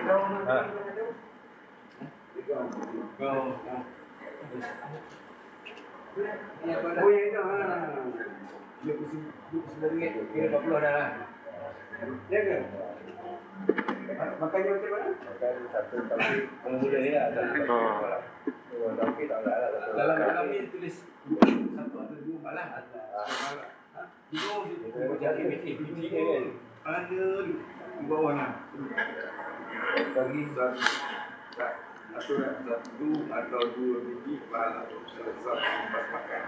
Oh yang itu RM29, kira 40 dah lah. Ya ke? Makannya macam mana? Makan satu kali mula ni lah. Tapi tak lah. Dalam kami tulis satu atau dua malah. Dua jadi video ada di bawah lah. Bagi satu atau dua biji malah selesai lepas makan.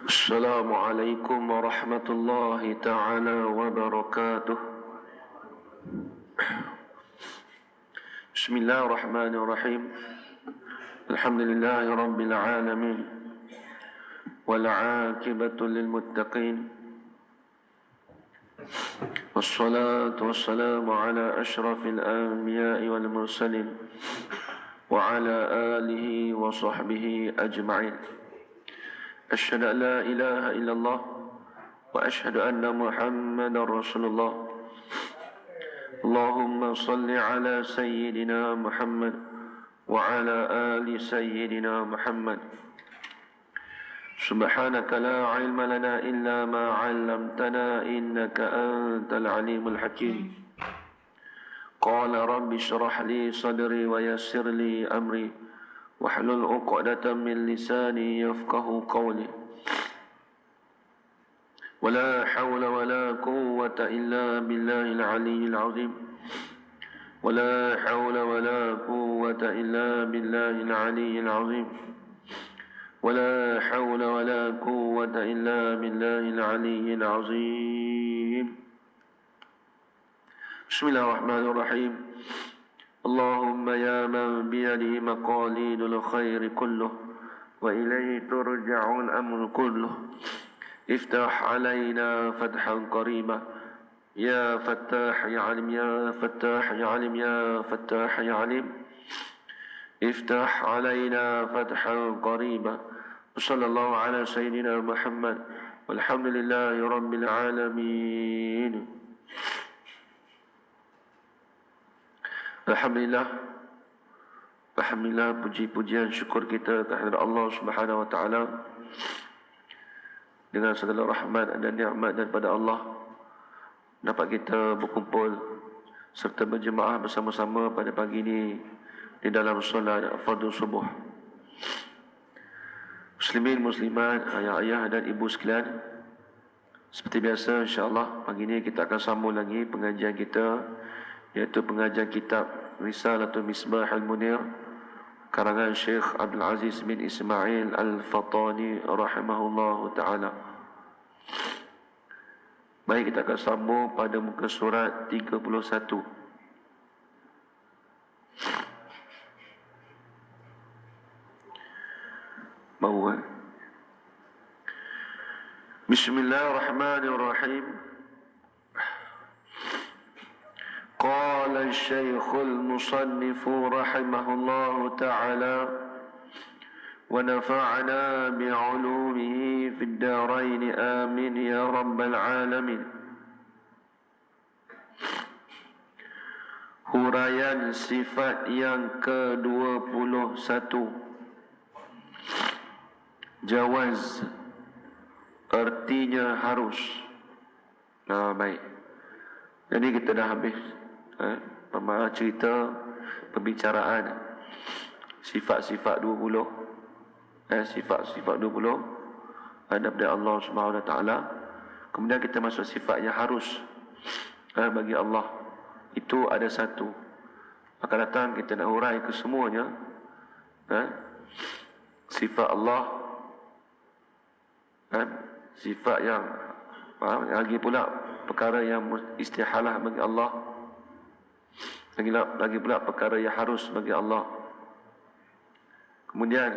Assalamualaikum warahmatullahi ta'ala wabarakatuh. Bismillahirrahmanirrahim. Alhamdulillahi rabbil alamin. Wal 'aqibatu lil muttaqin. Wassalatu wassalamu ala asyrafil anbiya'i wal mursalin wa ala alihi wa sahbihi ajma'in. أشهد أن لا إله إلا الله وأشهد أن محمدا رسول الله. اللهم صل على سيدنا محمد وعلى آل سيدنا محمد. سبحانك لا علم لنا إلا ما علمتنا إنك أنت العليم الحكيم. قال رب اشرح لي صدري ويسر لي أمري واحلل عقدة من لساني يفقه قولي. ولا حول ولا قوة إلا بالله العلي العظيم. ولا حول ولا قوة إلا بالله العلي العظيم. ولا حول ولا قوة إلا بالله العلي العظيم. بسم الله الرحمن الرحيم. اللهم يا من بيده مقاليد الخير كله وإليه ترجع الأمر كله افتح علينا فتحا قريبا يا فتاح يا عليم يا فتاح يا عليم يا فتاح يا عليم افتح علينا فتحا قريبا. وصلى الله على سيدنا محمد والحمد لله رب العالمين. Alhamdulillah, puji-pujian syukur kita kehadirat Allah Subhanahu wa taala. Dengan segala rahmat dan nikmat daripada Allah, dapat kita berkumpul serta berjemaah bersama-sama pada pagi ini di dalam solat fardhu subuh. Muslimin muslimat, ayah-ayah dan ibu sekalian, seperti biasa insya-Allah pagi ini kita akan sambung lagi pengajian kita, iaitu pengajian kitab Risalatul Misbah al-Munir karangan Syekh Abdul Aziz bin Ismail Al-Fatani rahimahullahu ta'ala. Baik, kita akan sambung pada muka surat 31. Bawa. Bismillahirrahmanirrahim. قال الشيخ المصنف رحمه الله تعالى ونفعنا بعلومه في الدارين آمين يا رب العالمين. Huraian sifat yang ke-21, jawaz, artinya harus. Baik, jadi kita dah habis cerita pembicaraan sifat-sifat 20, sifat-sifat 20 daripada Allah Subhanahu Wa Taala. Kemudian kita masuk sifat yang harus bagi Allah. Itu ada satu. Akan datang kita nak urai ke semuanya. Sifat Allah, sifat yang lagi pula perkara yang istihalah bagi Allah, lagi pula perkara yang harus bagi Allah. Kemudian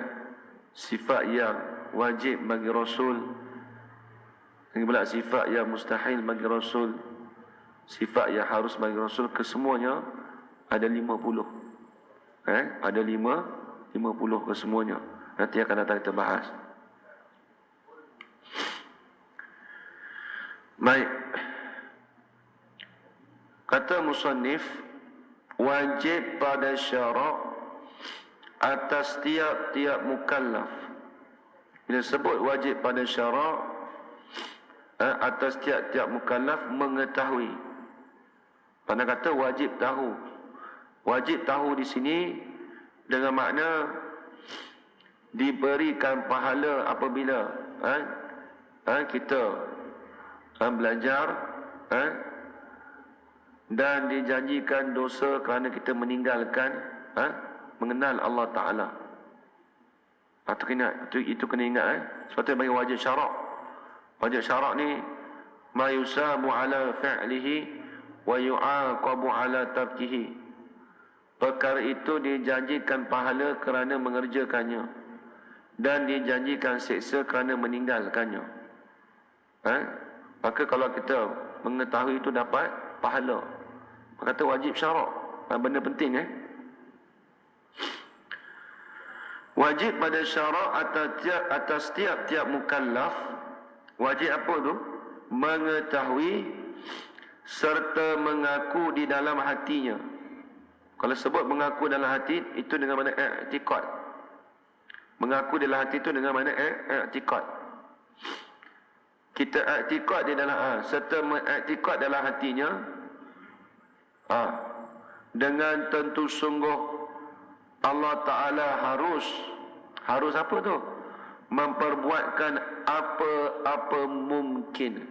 sifat yang wajib bagi Rasul, lagi pula sifat yang mustahil bagi Rasul, sifat yang harus bagi Rasul. Kesemuanya ada 50. Ada 50 kesemuanya. Nanti akan datang kita bahas. Baik. Kata musannif, wajib pada syarak atas tiap-tiap mukallaf. Bila sebut wajib pada syarak, atas tiap-tiap mukallaf mengetahui. Pada kata wajib tahu. Wajib tahu di sini dengan makna diberikan pahala apabila kita belajar dan dijanjikan dosa kerana kita meninggalkan mengenal Allah Ta'ala. Itu kena ingat. Sebab tu bagi wajib syarak. Wajib syarak ni ma yusabu ala fi'lihi wa yu'aqabu ala tarkihi. Perkara itu dijanjikan pahala kerana mengerjakannya dan dijanjikan seksa kerana meninggalkannya. Maka kalau kita mengetahui itu dapat pahala. Kata wajib syarak, benda penting. Wajib pada syarak atas tiap-tiap mukallaf. Wajib apa tu? Mengetahui serta mengaku di dalam hatinya. Kalau sebut mengaku dalam hati, itu dengan mana i'tiqad. Mengaku dalam hati itu dengan mana i'tiqad. Kita i'tiqad di dalam serta mengiktikad dalam hatinya dengan tentu sungguh Allah Ta'ala harus apa tu? Memperbuatkan apa-apa mungkin.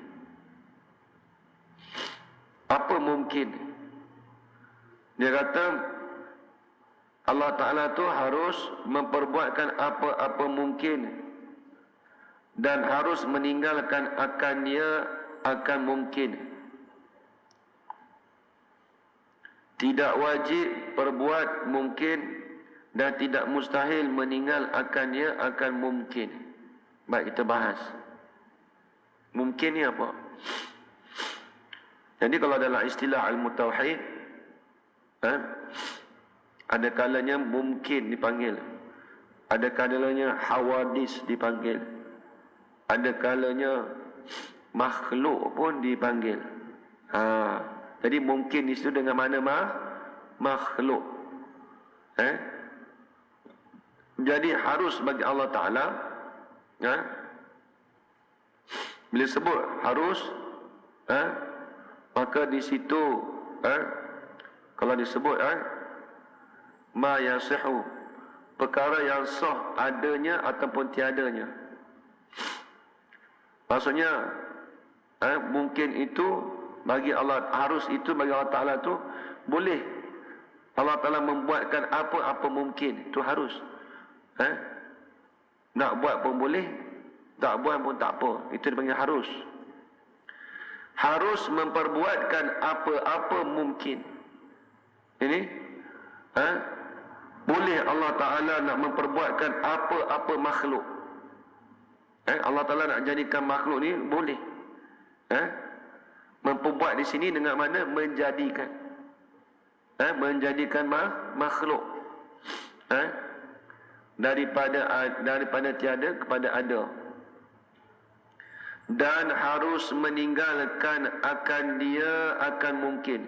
Apa mungkin? Dia kata Allah Ta'ala tu harus memperbuatkan apa-apa mungkin dan harus meninggalkan akan mungkin. Tidak wajib perbuat mungkin dan tidak mustahil akan mungkin. Baik, kita bahas. Mungkin ni apa? Jadi kalau dalam istilah al-mutauhid, ada kalanya mungkin dipanggil, ada kalanya hawadis dipanggil, ada kalanya makhluk pun dipanggil. Jadi mungkin di situ dengan mana makhluk. Jadi harus bagi Allah Ta'ala. Bila sebut harus, maka di situ kalau disebut ma yasihu, perkara yang sah adanya ataupun tiadanya. Maksudnya mungkin itu bagi Allah, harus itu bagi Allah Ta'ala tu boleh. Allah Ta'ala membuatkan apa-apa mungkin, itu harus. Nak buat pun boleh, tak buat pun tak apa, itu dipanggil harus. Harus memperbuatkan apa-apa mungkin. Ini boleh Allah Ta'ala nak memperbuatkan apa-apa makhluk. Allah Ta'ala nak jadikan makhluk ni boleh. Memperbuat di sini dengan mana? Menjadikan. Menjadikan makhluk. Daripada tiada kepada ada. Dan harus meninggalkan akan mungkin.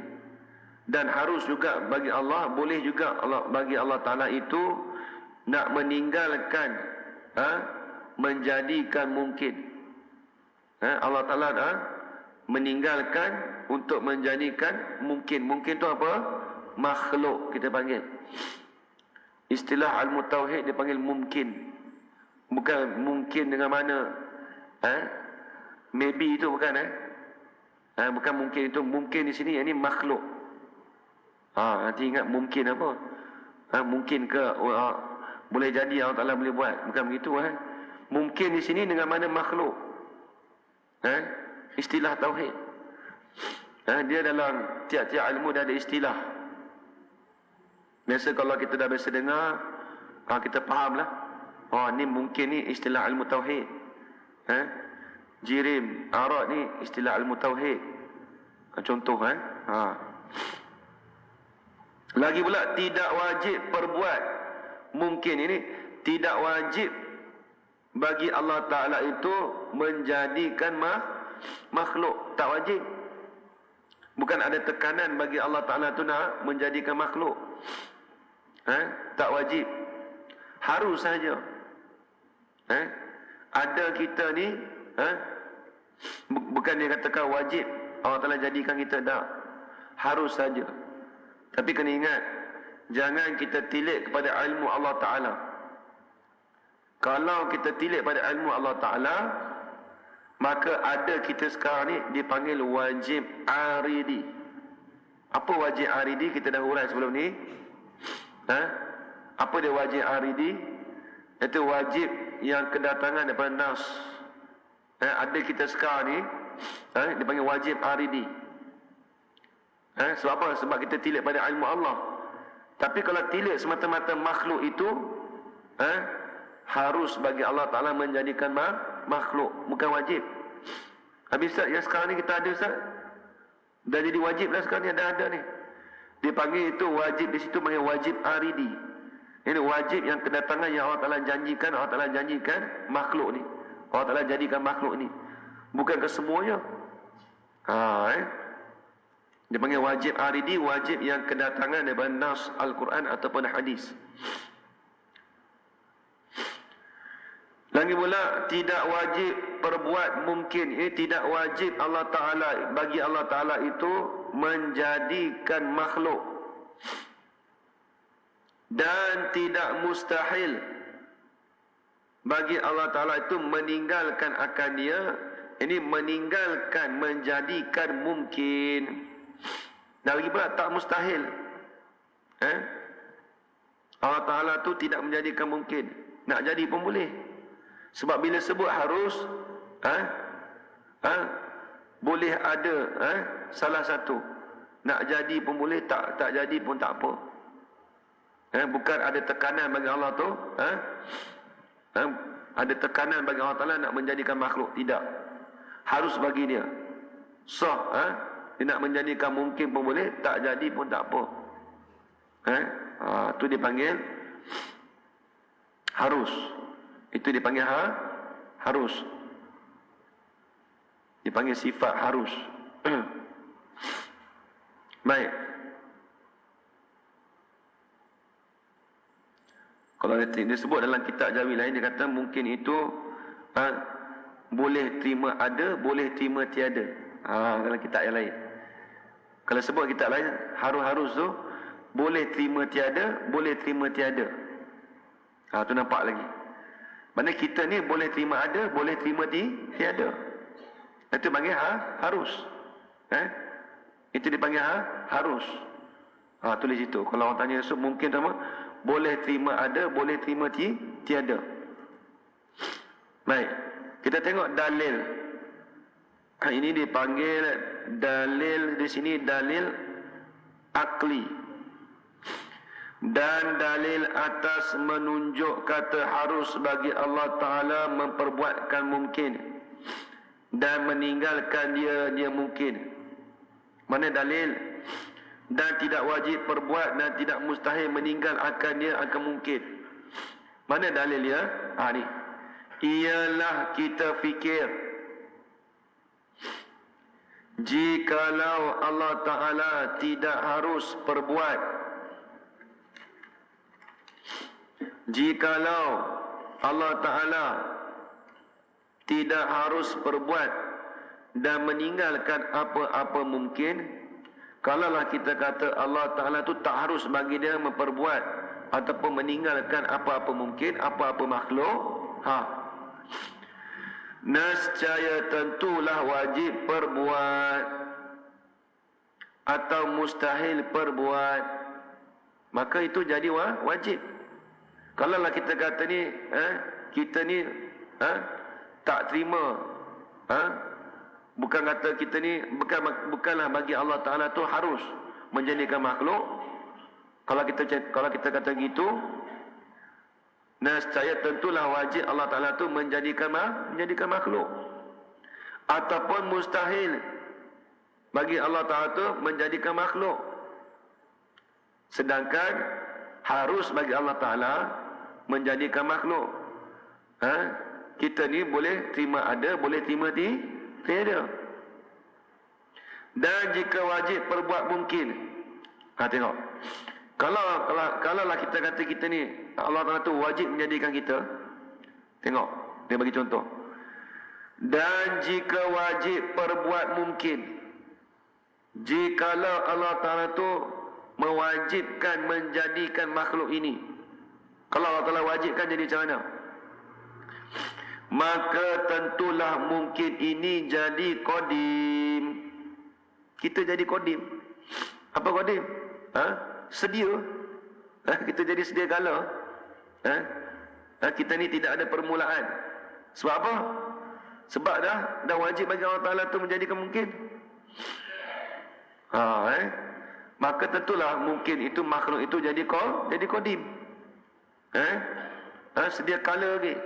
Dan harus juga bagi Allah, boleh juga bagi Allah Ta'ala itu nak meninggalkan menjadikan mungkin. Allah Ta'ala meninggalkan untuk menjadikan mungkin. Mungkin tu apa? Makhluk kita panggil. Istilah ilmu tauhid dipanggil mungkin. Bukan mungkin dengan mana maybe itu bukan bukan mungkin itu. Mungkin di sini ini makhluk. Nanti ingat mungkin apa? Mungkin ke boleh jadi Allah Taala boleh buat. Bukan begitu Mungkin di sini dengan mana makhluk. Istilah tauhid. Dia dalam tiap-tiap ilmu dah ada istilah. Biasa kalau kita dah biasa dengar, kita fahamlah. Ni mungkin ni istilah ilmu tauhid. Jirim, arak ni istilah ilmu tauhid. Contoh Lagi pula tidak wajib perbuat. Mungkin ini tidak wajib bagi Allah Ta'ala itu menjadikan makhluk. Tak wajib. Bukan ada tekanan bagi Allah Ta'ala itu nak menjadikan makhluk. Tak wajib. Harus saja. Ada kita ni bukan dia katakan wajib Allah Ta'ala jadikan kita, tak. Harus saja. Tapi kena ingat, jangan kita tilik kepada ilmu Allah Ta'ala. Kalau kita tilik pada ilmu Allah Ta'ala, maka ada kita sekarang ni dipanggil wajib aridi. Apa wajib aridi? Kita dah urai sebelum ni. Apa dia wajib aridi? Itu wajib yang kedatangan daripada nas. Ada kita sekarang ni dipanggil wajib aridi. Sebab apa? Sebab kita tilik pada ilmu Allah. Tapi kalau tilik semata-mata makhluk itu, harus bagi Allah Ta'ala menjadikan makhluk, bukan wajib. Habis Ustaz, yang sekarang ni kita ada Ustaz, dah jadi wajib lah sekarang ni, ada ni. Dipanggil itu wajib, di situ panggil wajib aridi. Ini wajib yang kedatangan yang Allah Ta'ala janjikan. Allah Ta'ala janjikan makhluk ni, Allah Ta'ala jadikan makhluk ni, bukan kesemuanya. Dia panggil wajib aridi, wajib yang kedatangan daripada nas Al-Quran ataupun hadis. Lagi pula tidak wajib perbuat mungkin. Ini tidak wajib Allah Ta'ala, bagi Allah Ta'ala itu menjadikan makhluk. Dan tidak mustahil bagi Allah Ta'ala itu meninggalkan akan dia. Ini meninggalkan, menjadikan mungkin. Dan lagi pula tak mustahil. Allah Ta'ala tu tidak menjadikan mungkin. Nak jadi pun boleh. Sebab bila sebut harus, boleh ada salah satu. Nak jadi pun boleh, tak jadi pun tak apa. Bukan ada tekanan bagi Allah tu. Ada tekanan bagi Allah Ta'ala nak menjadikan makhluk. Tidak. Harus bagi dia. Dia nak menjadikan mungkin pun boleh, tak jadi pun tak apa. Itu dipanggil harus. Itu dipanggil harus. Dipanggil sifat harus. Baik. Kalau dia sebut dalam kitab Jawi lain, dia kata mungkin itu boleh terima ada, boleh terima tiada. Dalam kitab yang lain. Kalau sebut kitab lain, harus tu boleh terima tiada, boleh terima tiada. Tu nampak lagi. Maksudnya kita ni boleh terima ada, boleh terima tiada. Itu panggil harus. Itu dipanggil harus. Tulis itu. Kalau orang tanya mungkin sama, boleh terima ada, boleh terima tiada. Baik. Kita tengok dalil. Ini dipanggil dalil, di sini dalil akli. Dan dalil atas menunjuk kata harus bagi Allah Ta'ala memperbuatkan mungkin dan meninggalkan dia mungkin. Mana dalil? Dan tidak wajib perbuat dan tidak mustahil meninggal akan dia akan mungkin. Mana dalil dia? Ni. Ialah kita fikir, jikalau Allah Ta'ala tidak harus perbuat, jikalau Allah Ta'ala tidak harus perbuat dan meninggalkan apa-apa mungkin, kalaulah kita kata Allah Ta'ala tu tak harus bagi dia memperbuat ataupun meninggalkan apa-apa mungkin, apa-apa makhluk, nescaya tentulah wajib perbuat atau mustahil perbuat, maka itu jadi wajib. Kalau lah kita kata ni, kita ni tak terima, bukan kata kita ni bukanlah bagi Allah Taala tu harus menjadikan makhluk. Kalau kita kata gitu, nescaya tentulah wajib Allah Taala tu menjadikan makhluk, ataupun mustahil bagi Allah Taala tu menjadikan makhluk. Sedangkan harus bagi Allah Taala menjadikan makhluk. Kita ni boleh terima ada, boleh terima tiada. Dan jika wajib perbuat mungkin. Tengok. Kalau lah kita kata kita ni Allah Taala tu wajib menjadikan kita. Tengok, dia bagi contoh. Dan jika wajib perbuat mungkin, jikalau Allah Taala tu mewajibkan menjadikan makhluk ini, kalau Allah Taala wajibkan jadi macam mana? Maka tentulah mungkin ini jadi qadim. Kita jadi qadim. Apa qadim? Sedia. Kita jadi sedia kala. Kita ni tidak ada permulaan. Sebab apa? Sebab dah wajib bagi Allah Taala tu menjadikan mungkin. Maka tentulah mungkin itu, makhluk itu jadi qadim. Sedia kala lagi.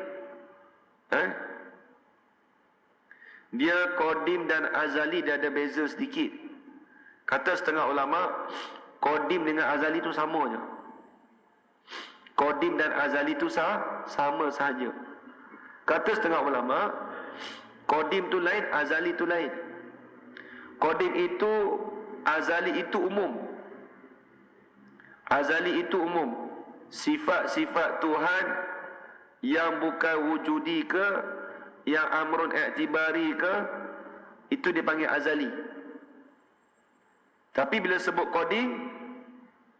Dia qadim dan azali, dia ada beza sedikit. Kata setengah ulama, qadim dengan azali itu sama je. Qadim dan azali itu sama sahaja. Kata setengah ulama, qadim itu lain, azali itu lain. Qadim itu, azali itu umum. Azali itu umum. Sifat-sifat Tuhan yang bukan wujudi ke, yang amrun i'tibari ke, itu dipanggil azali. Tapi bila sebut qadim,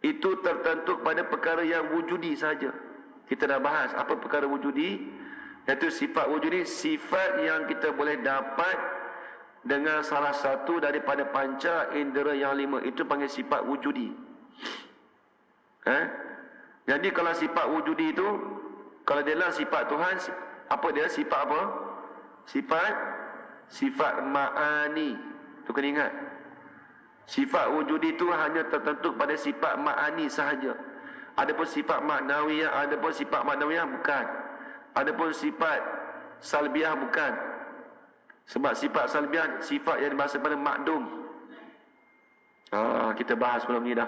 itu tertentu pada perkara yang wujudi saja. Kita dah bahas apa perkara wujudi, iaitu sifat wujudi, sifat yang kita boleh dapat dengan salah satu daripada panca indera yang 5, itu panggil sifat wujudi. Jadi kalau sifat wujudi itu, kalau dia lah sifat Tuhan, apa dia? Sifat apa? Sifat ma'ani. Itu kena ingat. Sifat wujudi itu hanya tertentu pada sifat ma'ani sahaja. Adapun sifat maknawiyah, adapun sifat maknawiyah bukan. Adapun sifat salbiah bukan. Sebab sifat salbiah sifat yang dimaksud pada makdum. Kita bahas sebelum ni dah.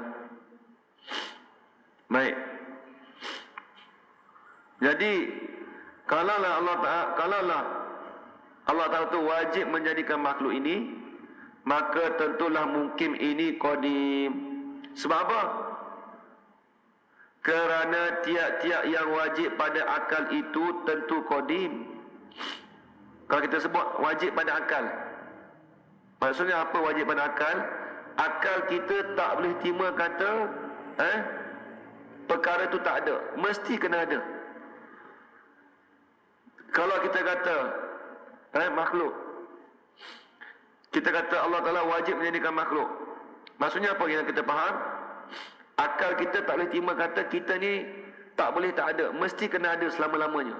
Baik. Jadi kalaulah Allah Taala tu wajib menjadikan makhluk ini, maka tentulah mungkin ini qadim. Sebab apa? Kerana tiap-tiap yang wajib pada akal itu tentu qadim. Kalau kita sebut wajib pada akal, maksudnya apa wajib pada akal? Akal kita tak boleh terima kata perkara itu tak ada, mesti kena ada. Kalau kita kata makhluk, kita kata Allah Ta'ala wajib menjadikan makhluk, maksudnya apa yang kita faham? Akal kita tak boleh terima kata kita ni tak boleh tak ada, mesti kena ada selama-lamanya.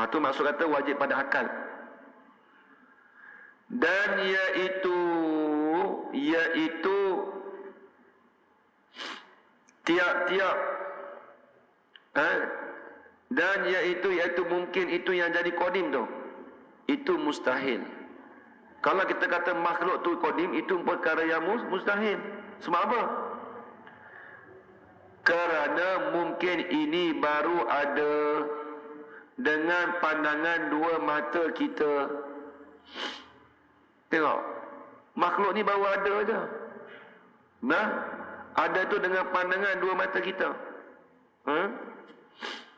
Itu maksud kata wajib pada akal. Dan iaitu tiap-tiap dan iaitu mungkin itu yang jadi qadim tu, itu mustahil. Kalau kita kata makhluk tu qadim, itu perkara yang mustahil. Sebab apa? Kerana mungkin ini baru ada dengan pandangan dua mata kita. Tengok, makhluk ni baru ada je. Ada tu dengan pandangan dua mata kita.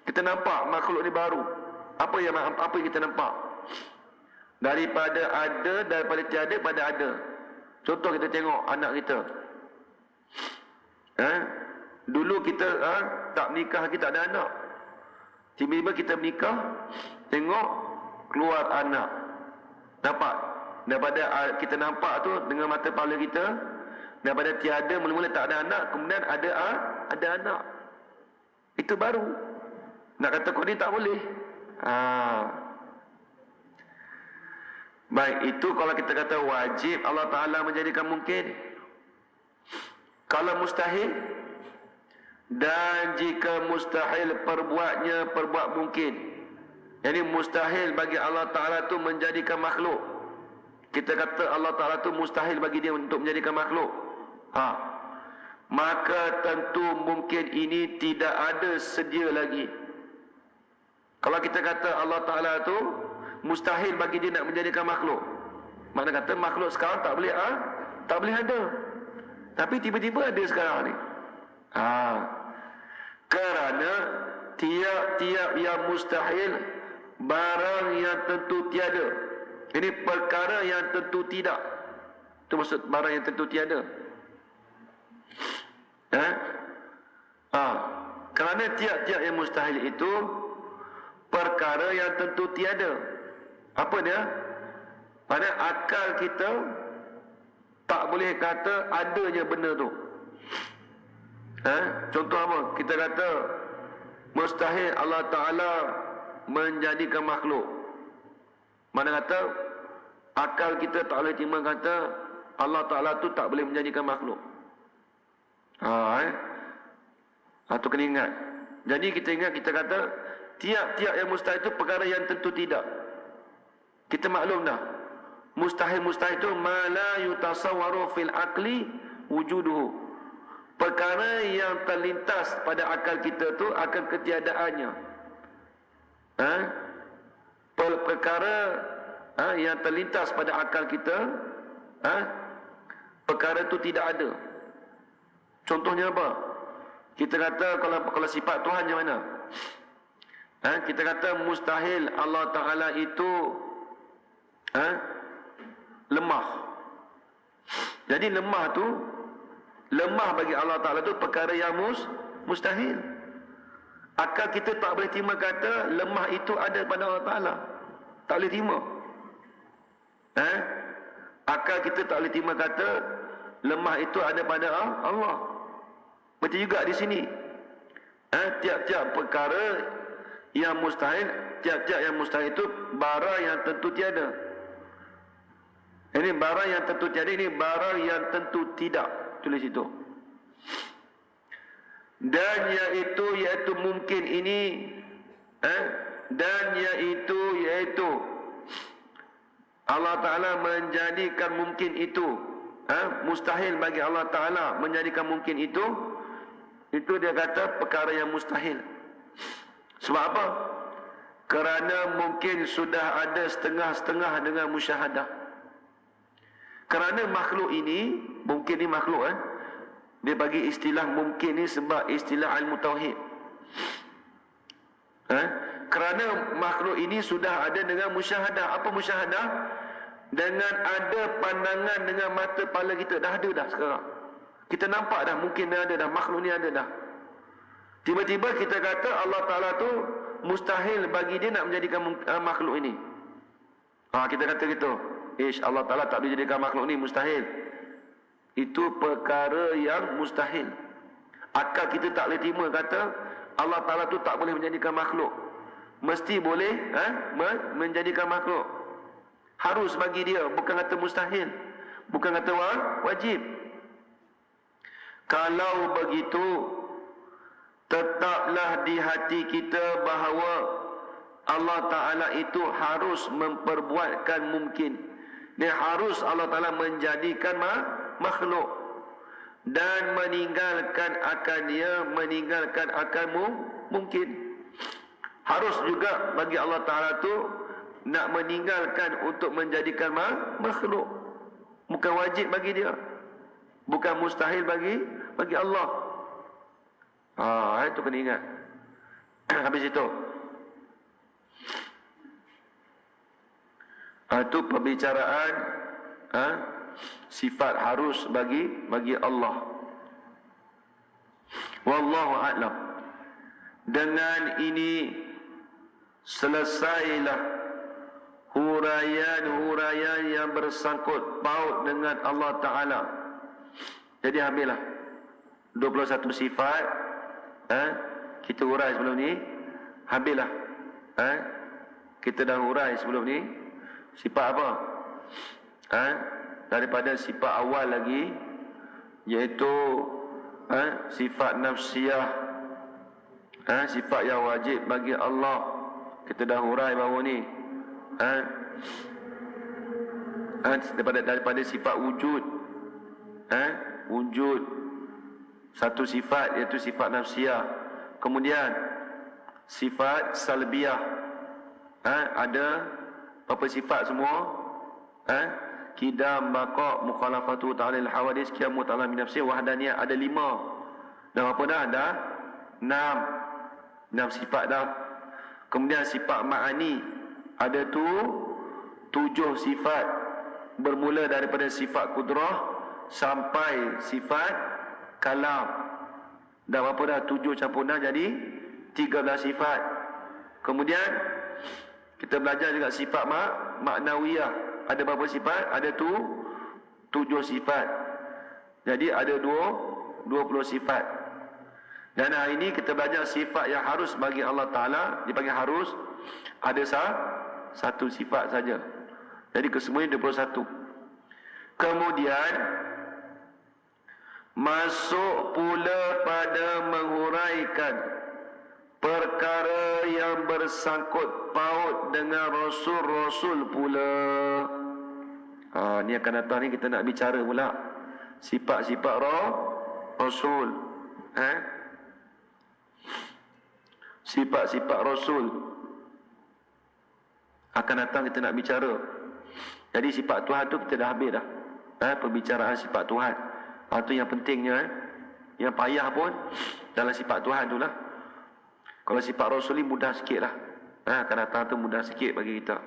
Kita nampak makhluk ni baru. Apa yang kita nampak? Daripada ada, daripada tiada pada ada. Contoh kita tengok anak kita. Dulu kita tak menikah lagi, tak ada anak. Tiba-tiba kita menikah, tengok keluar anak. Nampak? Daripada kita nampak tu dengan mata kepala kita, daripada tiada, mula-mula tak ada anak, kemudian ada anak. Itu baru. Nak kata kau ni tak boleh. Baik, itu kalau kita kata wajib Allah Ta'ala menjadikan mungkin. Kalau mustahil, dan jika mustahil perbuat mungkin. Jadi mustahil bagi Allah Ta'ala tu menjadikan makhluk. Kita kata Allah Ta'ala tu mustahil bagi dia untuk menjadikan makhluk. Maka tentu mungkin ini tidak ada sedia lagi. Kalau kita kata Allah Ta'ala tu mustahil bagi dia nak menjadikan makhluk, makna kata makhluk sekarang tak boleh ada. Tapi tiba-tiba ada sekarang ni. Kerana tiap-tiap yang mustahil barang yang tentu tiada. Ini perkara yang tentu tidak. Itu maksud barang yang tentu tiada. Kerana tiap-tiap yang mustahil itu perkara yang tentu tiada. Apa dia? Pada akal kita tak boleh kata adanya benda tu. Contoh apa? Kita kata mustahil Allah Ta'ala menjadikan makhluk. Mana kata akal kita tak boleh terima kata Allah Ta'ala tu tak boleh menjadikan makhluk. Itu kena ingat. Jadi kita ingat, kita kata tiap-tiap yang mustahil itu perkara yang tentu tidak. Kita maklum dah. Mustahil-mustahil itu ma la yutasawwaru fil aqli wujuduhu. Perkara yang terlintas pada akal kita tu akan ketiadaannya. Perkara yang terlintas pada akal kita, perkara itu tidak ada. Contohnya apa? Kita kata kalau sifat Tuhan yang mana? Kita kata mustahil Allah Ta'ala itu lemah. Jadi lemah bagi Allah Ta'ala itu perkara yang mustahil. Akal kita tak boleh terima kata lemah itu ada pada Allah Ta'ala. Tak boleh terima. Akal kita tak boleh terima kata lemah itu ada pada Allah. Betul juga di sini. Tiap-tiap perkara yang mustahil, tiap-tiap yang mustahil itu barang yang tentu tiada. Ini barang yang tentu tiada, ini barang yang tentu tidak. Tulis itu. Dan iaitu mungkin ini, dan iaitu Allah Ta'ala menjadikan mungkin itu, mustahil bagi Allah Ta'ala menjadikan mungkin itu dia kata perkara yang mustahil. Sebab apa? Kerana mungkin sudah ada setengah-setengah dengan musyahadah. Kerana makhluk ini, mungkin ni makhluk dia bagi istilah mungkin ni sebab istilah ilmu tauhid. Kerana makhluk ini sudah ada dengan musyahadah. Apa musyahadah? Dengan ada pandangan dengan mata kepala kita. Dah ada dah sekarang. Kita nampak dah, mungkin dah ada dah, makhluk ni ada dah. Tiba-tiba kita kata Allah Ta'ala tu mustahil bagi dia nak menjadikan makhluk ini. Kita kata gitu. Allah Ta'ala tak boleh jadikan makhluk ni, mustahil. Itu perkara yang mustahil. Akal kita tak boleh terima kata Allah Ta'ala tu tak boleh menjadikan makhluk. Mesti boleh menjadikan makhluk. Harus bagi dia, bukan kata mustahil, bukan kata wajib. Kalau begitu, tetaplah di hati kita bahawa Allah Ta'ala itu harus memperbuatkan mungkin. Dia harus Allah Ta'ala menjadikan makhluk dan meninggalkan akan mungkin. Harus juga bagi Allah Ta'ala tu nak meninggalkan untuk menjadikan makhluk. Bukan wajib bagi dia, bukan mustahil bagi Allah. Itu kena ingat. Habis itu itu perbicaraan sifat harus bagi Allah. Wallahu a'lam. Dengan ini selesailah huraian-huraian yang bersangkut paut dengan Allah Ta'ala. Jadi habislah 21 sifat. Kita hurai sebelum ni. Habislah. Kita dah hurai sebelum ni. Sifat apa? Daripada sifat awal lagi, iaitu sifat nafsiyah, sifat yang wajib bagi Allah. Kita dah hurai bahawa ni. Daripada sifat wujud, wujud satu sifat, iaitu sifat nafsiyah. Kemudian sifat salbiyah, ada berapa sifat semua? Qidam, baqa', mukhalafatu ta'alil hawadis, qiyamu ta'ala min nafsi, wahdaniyah, ada 5. Dan apa dah? Dah 6 sifat dah. Kemudian sifat ma'ani, ada tu 7 sifat, bermula daripada sifat kudrah sampai sifat kalam. Dah berapa dah? 7 campur 6 jadi 13 sifat. Kemudian kita belajar juga sifat maknawiyah. Ada berapa sifat? Ada tu 7 sifat. Jadi ada 20 sifat. Dan hari ini kita belajar sifat yang harus bagi Allah Ta'ala. Dipanggil harus. Ada satu sifat saja. Jadi kesemuanya 21. Kemudian masuk pula pada menghuraikan perkara yang bersangkut paut dengan Rasul-Rasul pula. Ni akan datang ni kita nak bicara pula sifat-sifat Rasul. Sifat-sifat Rasul akan datang, kita nak bicara. Jadi sifat Tuhan tu kita dah habis dah. Perbicaraan sifat Tuhan. Itu yang pentingnya. Yang payah pun dalam sifat Tuhan tu lah. Kalau sifat Rasul ni mudah sikit lah. Akan datang tu mudah sikit bagi kita.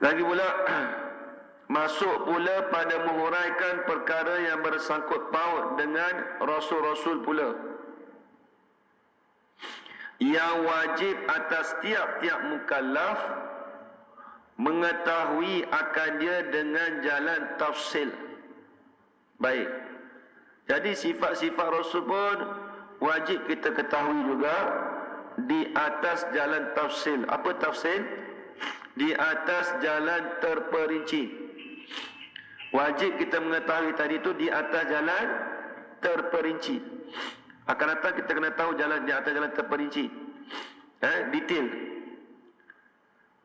Lagi pula, masuk pula pada menghuraikan perkara yang bersangkut paut dengan Rasul-Rasul pula, yang wajib atas tiap-tiap mukallaf mengetahui akan dia dengan jalan tafsil. Baik. Jadi sifat-sifat Rasul pun wajib kita ketahui juga di atas jalan tafsil. Apa tafsil? Di atas jalan terperinci. Wajib kita mengetahui tadi itu di atas jalan terperinci. Akan datang kita kena tahu jalan di atas jalan terperinci. Detail.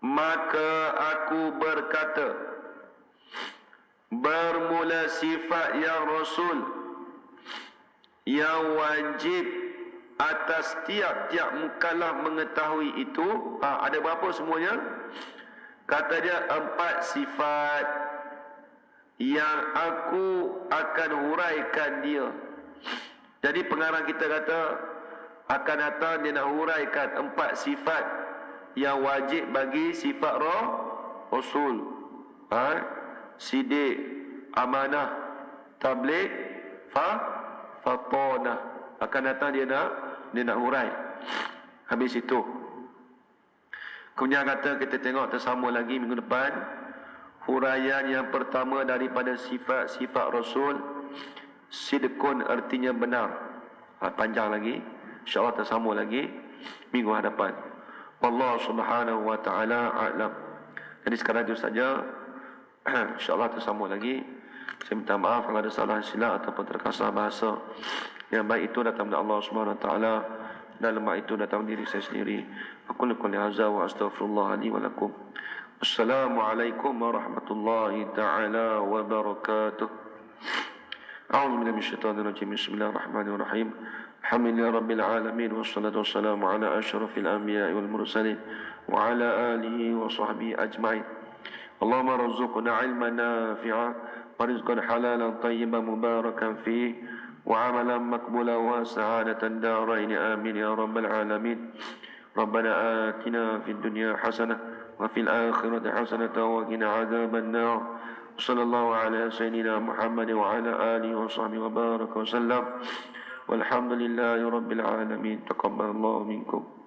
Maka aku berkata, bermula sifat yang Rasul yang wajib atas tiap-tiap mukallaf mengetahui itu, ada berapa semuanya? Kata dia 4 sifat yang aku akan huraikan dia. Jadi pengarang kita kata akan datang dia nak huraikan 4 sifat yang wajib bagi sifat Rasul. Sidik, amanah, tabligh, fatonah. Akan datang dia nak hurai. Habis itu, kemudian kata kita tengok tersambung lagi minggu depan. Huraian yang pertama daripada sifat-sifat Rasul, sidqun artinya benar. Panjang lagi, InsyaAllah tersambung lagi minggu hadapan. Wallahu subhanahu wa ta'ala a'lam. Jadi sekarang itu saja. InsyaAllah tersambung lagi. Saya minta maaf kalau ada salah silap ataupun terkasar bahasa. Yang baik itu datang dari Allah Subhanahu wa taala, dan lemah itu datang dari diri saya sendiri. Aku lakukan hadza wa astaghfirullah li wa lakum. Assalamualaikum warahmatullahi taala wabarakatuh. A'udzu billahi minasyaitonir rajim. Bismillahirrahmanirrahim. Alhamdulillahi rabbil alamin, wassalatu wassalamu ala asyrafil anbiya'i wal mursalin wa ala alihi wa sahbihi ajma'in. Allahumma rzuqna 'ilman nafi'an wa rizqan halalan tayyiban mubarakan fihi وعملا مقبولا وسعادة الدارين آمين يا رب العالمين. ربنا آتنا في الدنيا حسنة وفي الآخرة حسنة وقنا عذاب النار. sallallahu ala sayyidina Muhammad wa ala alihi wa sahbihi wa baraka wa sallam. Walhamdulillahi rabbil alamin. Taqabbalallahu minkum.